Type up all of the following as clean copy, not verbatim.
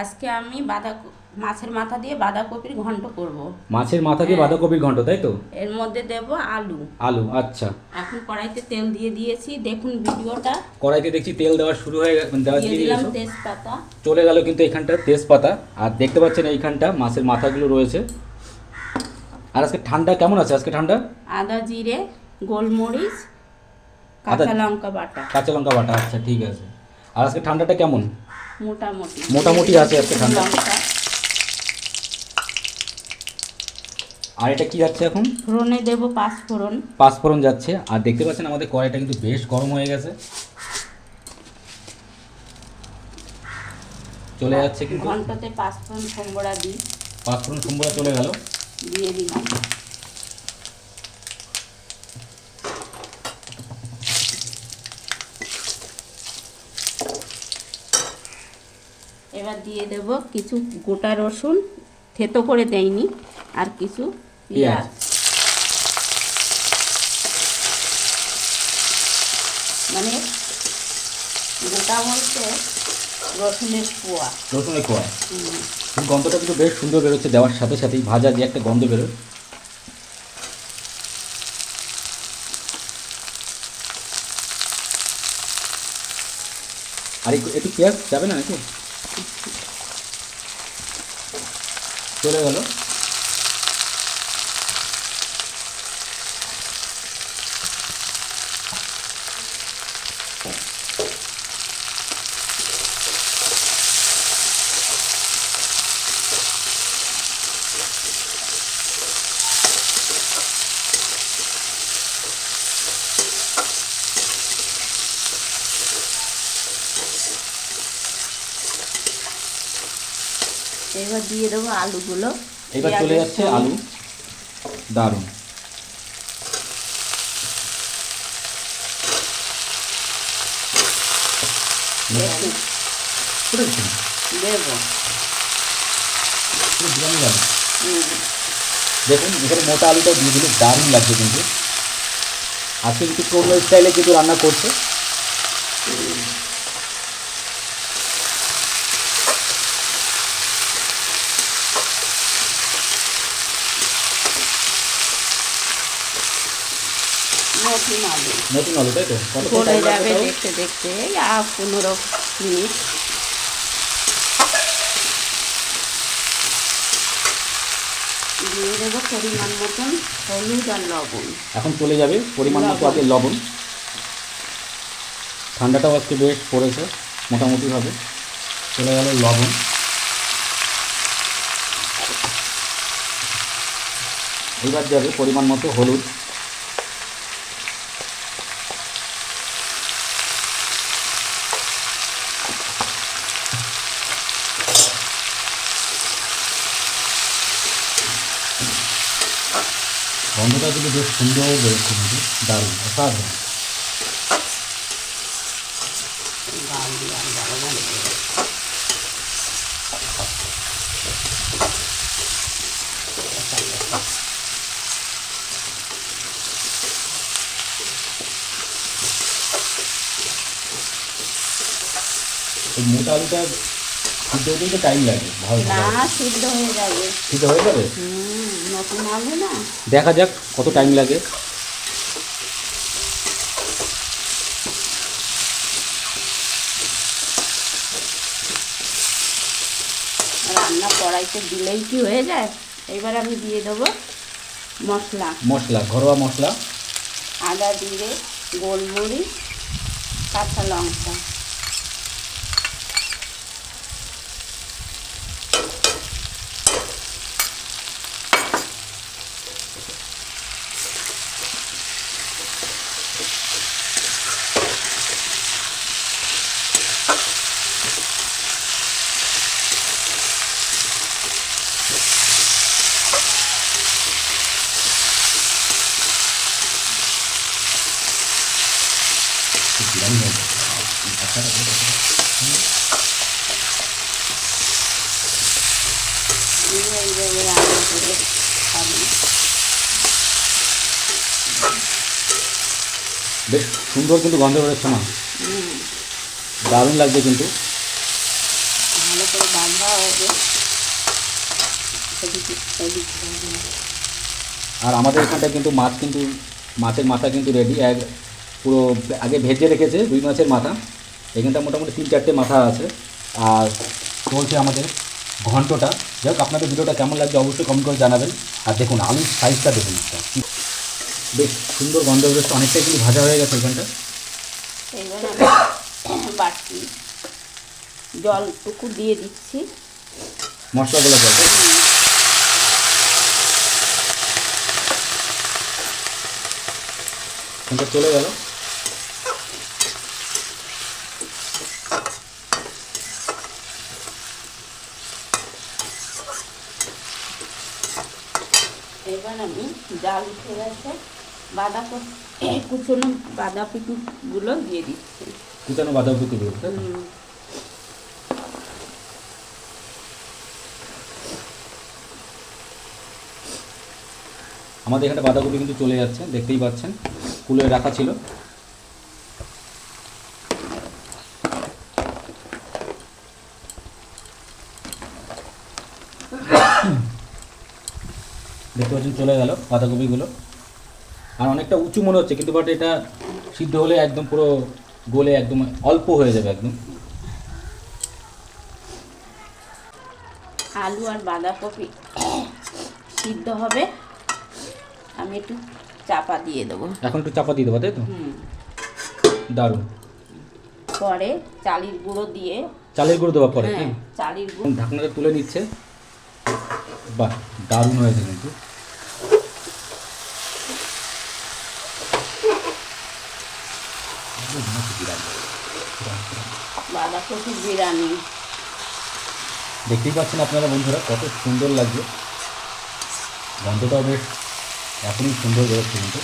আজকে আমি মাছের মাথা দিয়ে বাঁধাকপির ঘন্ট করব। মাছের মাথা দিয়ে বাঁধাকপির ঘন্ট, তাই তো? এর মধ্যে দেব আলু। আলু, আচ্ছা। এখন কড়াইতে তেল দিয়ে দিয়েছি, দেখুন ভিডিওটা। কড়াইতে দেখছি তেল দেওয়া শুরু হয়ে দিয়ে দিলাম তেজপাতা। চলে গেল কিন্তু এইখানটা তেজপাতা। আর দেখতে পাচ্ছেন এইখানটা মাছের মাথাগুলো রয়েছে। আর আজকে ঠান্ডা কেমন আছে? আজকে ঠান্ডা আদা, জিরে, গোলমরিচ, কাঁচা লঙ্কা বাটা। কাঁচা লঙ্কা বাটা, আচ্ছা ঠিক আছে। আর আজকে ঠান্ডাটা কেমন? মোটামুটি মোটামুটি আছে আজকে ঠান্ডা। আর এটা কি যাচ্ছে এখন? ফোড়নে দেব পাঁচফোড়ন। পাঁচফোড়ন যাচ্ছে। আর দেখতে পাচ্ছেন আমাদের কড়াইটা কিন্তু বেশ গরম হয়ে গেছে, চলে যাচ্ছে কিন্তু ঘন্টতে পাঁচফোড়ন সম্বরা দিই। পাঁচফোড়ন সম্বরা চলে গেল, দিয়ে দিলাম। এবার দিয়ে দেব কিছু গোটা রসুন, থেতো করে দেইনি, আর কিছু পেঁয়াজ। মানে গোটা বলতে রসুনের কোয়া। রসুনের কোয়া। গন্ধটা কিন্তু বেশ সুন্দর বেরোচ্ছে, দেওয়ার সাথে সাথেই ভাজা যে একটা গন্ধ বেরোয়। আর একটু পেঁয়াজ যাবে না নাকি? চলে গেল। এবার দিয়ে দেবো আলুগুলো। এবার চলে যাচ্ছে আলু। দারুণ। দেব দেখুন এখানে মোটা আলুটা দিয়ে দিলে দারুণ লাগছে কিন্তু। আজকে কিন্তু অন্য স্টাইলে কিন্তু রান্না করছে। নতুন আলু, তাই তো? গলে যাবে দেখতে দেখতে, 15 মিনিট। দিয়ে দেবো পরিমাণ মতন হলুদ আর লবণ। এখন চলে যাবে পরিমাণ মতো আগে লবণ। ঠান্ডাটাও আজকে বেশ পড়েছে মোটামুটিভাবে। চলে গেল লবণ। এবার যাবে পরিমাণ মতো হলুদ। গন্ধটা কিন্তু বেশ সুন্দর বেরোচ্ছে, কিন্তু দারুণ, অসাধারণ। এই মোটা আলুটা সিদ্ধ হতেই তো টাইম লাগে। না, সিদ্ধ হয়ে যাবে। সিদ্ধ হয়ে যাবে? নতুন আলু না। দেখা যাক কত টাইম লাগে। রান্না কড়াইতে দিলেই কি হয়ে যায়। এবার আমি দিয়ে দেবো মশলা, ঘরোয়া মশলা। আদা, জিরে, গোলমরিচ, কাঁচা লঙ্কা। বেশ সুন্দর কিন্তু গন্ধ বেরোচ্ছে না, দারুণ লাগছে কিন্তু। ভালো করে বাঁধা হবে। আর আমাদের এখানটায় কিন্তু মাছ কিন্তু মাছের মাথা কিন্তু রেডি, এক পুরো আগে ভেজে রেখেছে রুই মাছের মাথা। এখানটা মোটামুটি 3-4টে মাথা আছে। আর চলছে আমাদের ঘন্টটা। যাই হোক, আপনাদের ভিডিওটা কেমন লাগবে অবশ্যই কমেন্ট করে জানাবেন। আর দেখুন আলুর সাইজটা দেখুন, বেশ সুন্দর গন্ধ বেরোচ্ছে, অনেকটাই কিন্তু ভাজা হয়ে গেছে এখানটা। এইবার আমি বাটি জলটুকু দিয়ে দিচ্ছি, মশলাগুলো জল এখানটা চলে গেল। এবার আমি জাল উঠে গেছে বাঁধাকপি কুচনো বাঁধাকপিগুলো দিয়ে দিচ্ছি। কুচানো বাঁধাকপি দিয়ে দিতে। আমাদের এখানে বাঁধাকপি কিন্তু চলে যাচ্ছে, দেখতেই পাচ্ছেন কুলে রাখা ছিল। দেখতে পাচ্ছেন চলে গেল বাঁধাকপিগুলো। আর অনেকটা উঁচু মনে হচ্ছে, কিন্তু বাট এটা সিদ্ধ হলে একদম পুরো গলে একদম অল্প হয়ে যাবে একদম। আলু আর বাঁধাকপি সিদ্ধ হবে, আমি একটু চাপা দিয়ে দেবো। এখন একটু চাপা দিয়ে দেবো, তাই তো? দারুণ। পরে চালের গুঁড়ো দিয়ে, চালের গুঁড়ো দেওয়ার পরে চালের গুঁড়ো ঢাকনাটা তুলে নিচ্ছে। বাহ, দারুণ হয়েছে কিন্তু। বাঁধাকপি বিরিয়ানি দেখতেই পাচ্ছেন আপনারা বন্ধুরা, কত সুন্দর লাগছে। গন্ধটাও বেশ এখনই সুন্দর বেরোচ্ছে কিন্তু।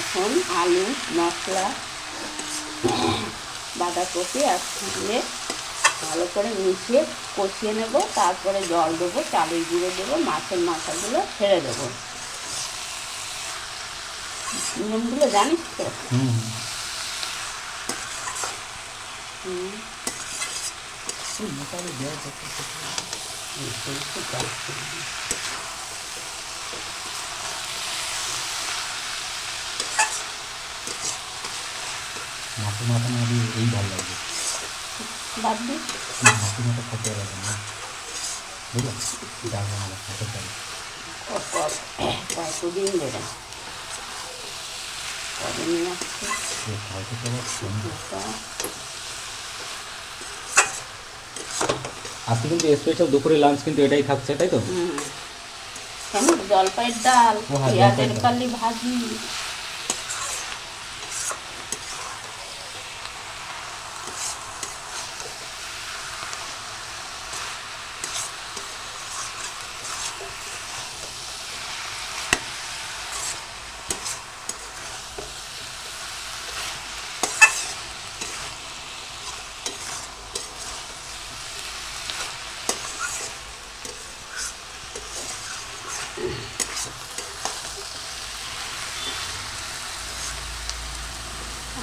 এখন আলু মশলা বাঁধাকপি একসঙ্গে ভালো করে মিশিয়ে কষিয়ে নেব। তারপরে জল দেবো, চালের গুঁড়ো দেবো, মাছের মাথাগুলো ছেড়ে দেবো। নিয়মগুলো জানিস তো? মাছের মাথা না দিয়ে এই ভালো লাগবে। বাদ দিই মাছের মাথা খেতে লাগে না, বুঝলাম। ডাল বানাবো মাছের ডাল। কতদিন ধরে কবে নিয়ে আসছে। আজকে কিন্তু স্পেশাল দুপুরে লাঞ্চ কিন্তু এটাই থাকছে, তাই তো? কেন জলপাইয়ের ডাল, পেঁয়াজের কালি ভাজি।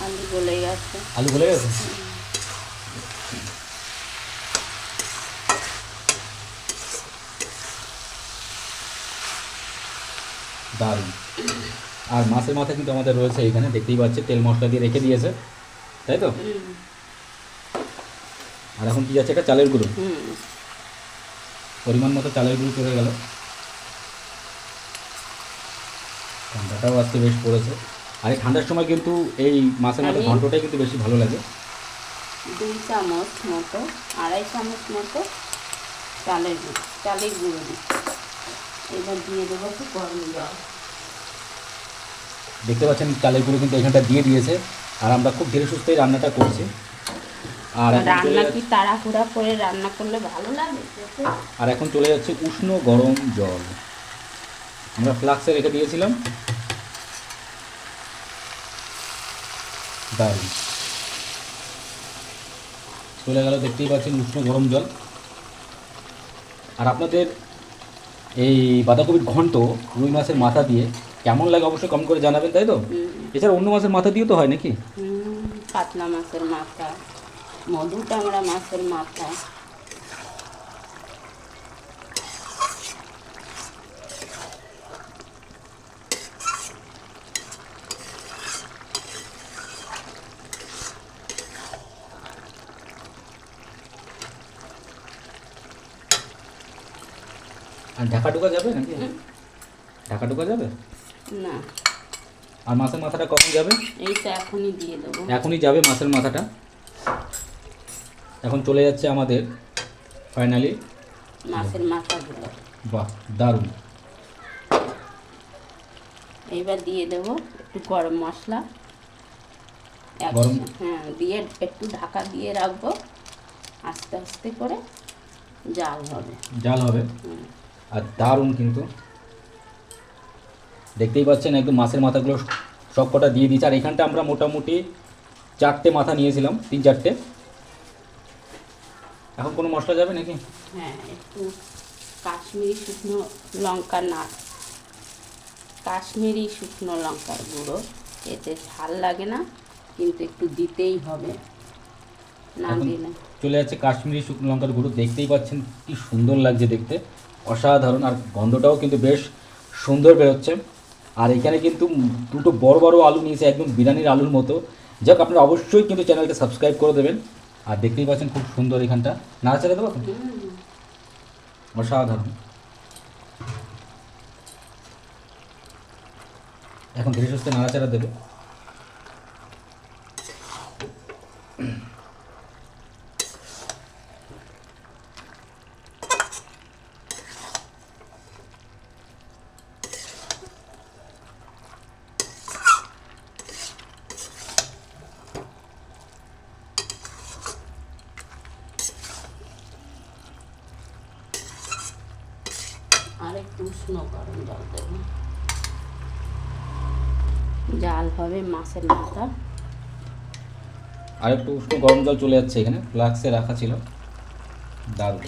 আলু গলে গেছে। আলু গলে গেছে। দারুণ। আর মাছের মাথা কিন্তু আমাদের রয়েছে এখানে, দেখতেই পাচ্ছে তেল মশলা দিয়ে রেখে দিয়েছে, তাই তো? আর এখন কি যাচ্ছে, এটা চালের গুঁড়ো। পরিমাণ মতো চালের গুঁড়ো চলে গেল। ঠান্ডাটাও আজকে বেশ পড়েছে। আর এই ঠান্ডার সময় কিন্তু এই মাছের মাথা ঘন্টটাই কিন্তু বেশি ভালো লাগে। 2 চামচ মতো, 2.5 চামচ মতো চালের গুঁড়ো দিচ্ছি। এবার দিয়ে দেবো একটু গরম জল। দেখতে পাচ্ছেন চালের গুঁড়ো কিন্তু এখানটা দিয়ে দিয়েছে। আর আমরা খুব ধীরে সুস্থেই রান্নাটা করছি। আর রান্না কি তাড়াহুড়া করে রান্না করলে ভালো লাগে? আর এখন চলে যাচ্ছে উষ্ণ গরম জল। আমরা ফ্লাক্সে রেখে দিয়েছিলাম। দারুণ চলে গেল, দেখতেই পাচ্ছেন উষ্ণ গরম জল। আর আপনাদের এই বাঁধাকপির ঘন্ট রুই মাছের মাথা দিয়ে কেমন লাগে অবশ্যই কমেন্ট করে জানাবেন, তাই তো? এছাড়া অন্য মাছের মাথা দিয়েও তো হয় নাকি? পাতলা মাছের মাথা, মধু টাংরা মাছের মাথা। আর ঢাকা ঢুকা যাবে নাকি? ঢাকা ঢুকা যাবে না। আর মাছের মাথাটা কখন যাবে? এইটা এখনই দিয়ে দেবো। এখনই যাবে মাছের মাথাটা। এখন চলে যাচ্ছে আমাদের ফাইনালি মাছের মাথাগুলো। বাহ, দারুণ। এইবার দিয়ে দেবো একটু গরম মশলা। গরম? হ্যাঁ, দিয়ে একটু ঢাকা দিয়ে রাখবো, আস্তে আস্তে করে জাল হবে। জাল হবে। আর দারুণ, কিন্তু দেখতেই পাচ্ছেন একদম মাছের মাথাগুলো সব কটা দিয়ে দিয়েছে। আর এখানটা আমরা মোটামুটি 4টে মাথা নিয়েছিলাম, 3-4টে। এখন কোনো মশলা যাবে নাকি? হ্যাঁ, একটু কাশ্মীরি শুকনো লঙ্কা, না কাশ্মীরি শুকনো লঙ্কার গুঁড়ো, এতে ঝাল লাগে না, কিন্তু একটু দিতেই হবে, না এখন দিলে। চলে যাচ্ছে কাশ্মীরি শুকনো লঙ্কার গুঁড়ো। দেখতেই পাচ্ছেন কি সুন্দর লাগছে দেখতে, অসাধারণ। আর গন্ধটাও কিন্তু বেশ সুন্দর বেরোচ্ছে। আর এখানে কিন্তু দুটো বড় বড় আলু নিয়েছে, একদম বিরিয়ানির আলুর মতো। যাক, আপনারা অবশ্যই কিন্তু চ্যানেলটা সাবস্ক্রাইব করে দেবেন। আর দেখতেই পাচ্ছেন খুব সুন্দর এখানটা। নাড়াচাড়া দেবো তো? অসাধারণ। এখন ধীরে সুস্থে নাড়াচাড়া দেবে। আর একটু উষ্ণ গরম জল দেবো, জাল হবে মাছের মাথা। আর একটু উষ্ণ গরম জল চলে যাচ্ছে, এখানে ফ্লাক্সে রাখা ছিল। দারুণ।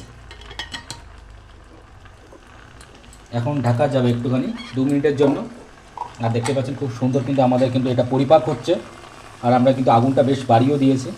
এখন ঢাকা যাবে একটুখানি 2 মিনিটের জন্য। আর দেখতে পাচ্ছেন খুব সুন্দর কিন্তু আমাদের কিন্তু এটা পরিপাক হচ্ছে। আর আমরা কিন্তু আগুনটা বেশ বাড়িয়েও দিয়েছি।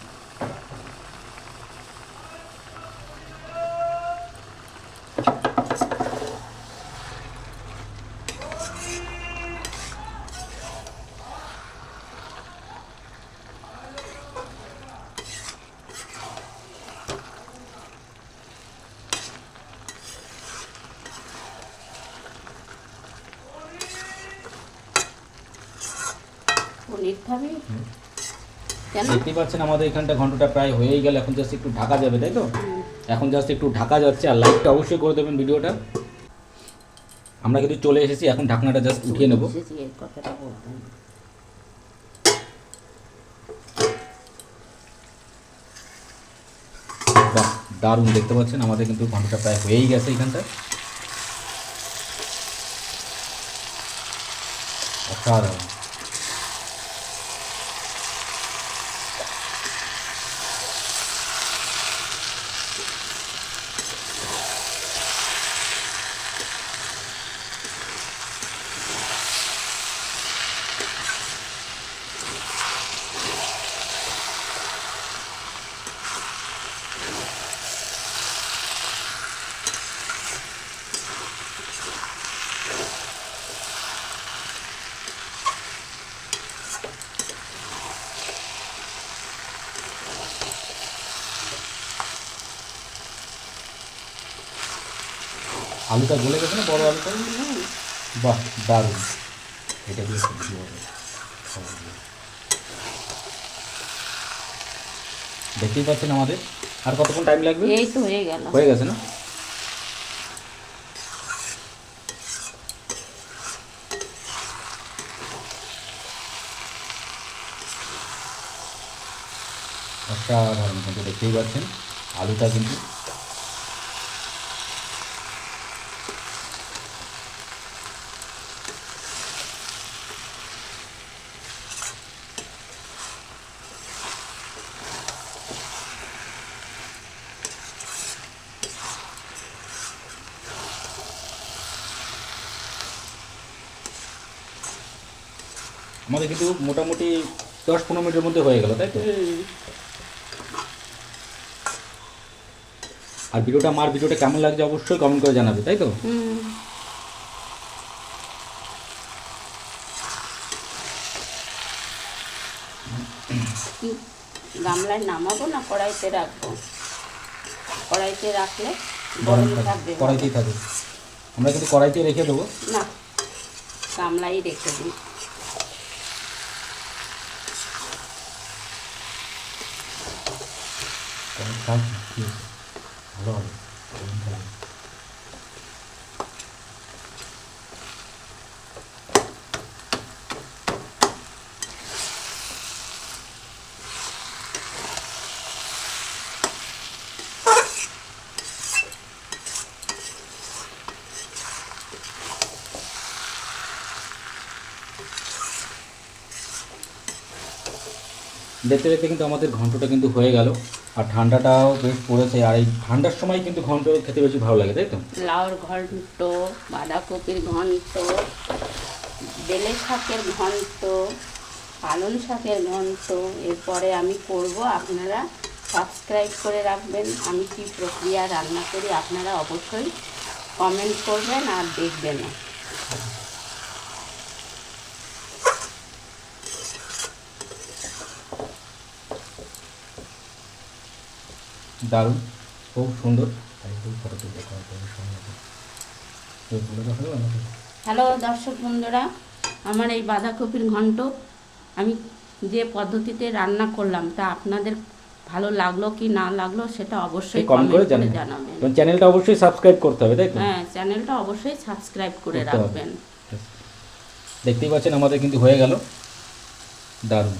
পনির খাবি? কেন? দেখতেই পাচ্ছেন আমাদের এখানটা ঘন্টাটা প্রায় হয়েই গেল। এখন জাস্ট একটু ঢাকা যাবে, তাই তো? এখন জাস্ট একটু ঢাকা যাচ্ছে। আর লাইকটা অবশ্যই করে দেবেন ভিডিওটা। আমরা কিন্তু চলে এসেছি, এখন ঢাকনাটা জাস্ট উঠিয়ে নেব। এই কথাটা বলতেন। বাহ, দারুণ। দেখতে পাচ্ছেন আমাদের কিন্তু ঘন্টাটা প্রায় হয়েই গেছে এখানটা। অসাধারণ। আলুটা গলে গেছে না, বড় আলুটা? বাহ, দারুণ। এটা দিয়ে সবজি হবে। দেখতেই পাচ্ছেন আমাদের আর কতক্ষণ টাইম লাগবে? এই তো হয়ে গেল। হয়ে গেছে না? অসাধারণ। কিন্তু দেখতেই পাচ্ছেন আলুটা কিন্তু আমাদের কিন্তু মোটামুটি 10-15 মিনিটের মধ্যে হয়ে গেল, তাই তো? আর আমার ভিডিওটা কেমন লাগছে অবশ্যই কমেন্ট করে জানাবে, তাই তো? গামলায় নামাবো না কড়াইতে রাখবো? কড়াইতে রাখলে গরম থাকবে। কড়াইতেই থাকবে, আমরা কিন্তু কড়াইতে রেখে দেবো না, গামলাই রেখে দিই। ভালো হবে। দেখতে দেখতে কিন্তু আমাদের ঘন্টটা কিন্তু হয়ে গেল, আর ঠান্ডাটাও বেশ পড়েছে। আর এই ঠান্ডার সময় কিন্তু ঘন্ট খেতে বেশি ভালো লাগে, তাই তো? লাউর ঘন্ট, বাঁধাকপির ঘন্ট, বেলে শাকের ঘন্ট, পালং শাকের ঘন্ট। এরপরে আমি করব, আপনারা সাবস্ক্রাইব করে রাখবেন। আমি কি প্রক্রিয়া রান্না করি আপনারা অবশ্যই কমেন্ট করবেন আর দেখবেন। দারুণ, খুব সুন্দর। হ্যালো দর্শক বন্ধুরা, আমার এই বাঁধাকপির ঘন্ট আমি যে পদ্ধতিতে রান্না করলাম তা আপনাদের ভালো লাগলো কি না লাগলো সেটা অবশ্যই কমেন্ট করে জানাবেন। এবং চ্যানেলটা অবশ্যই সাবস্ক্রাইব করতে হবে, তাই তো? হ্যাঁ, চ্যানেলটা অবশ্যই সাবস্ক্রাইব করে রাখবেন। দেখতেই পাচ্ছেন আমাদের কিন্তু হয়ে গেল, দারুণ।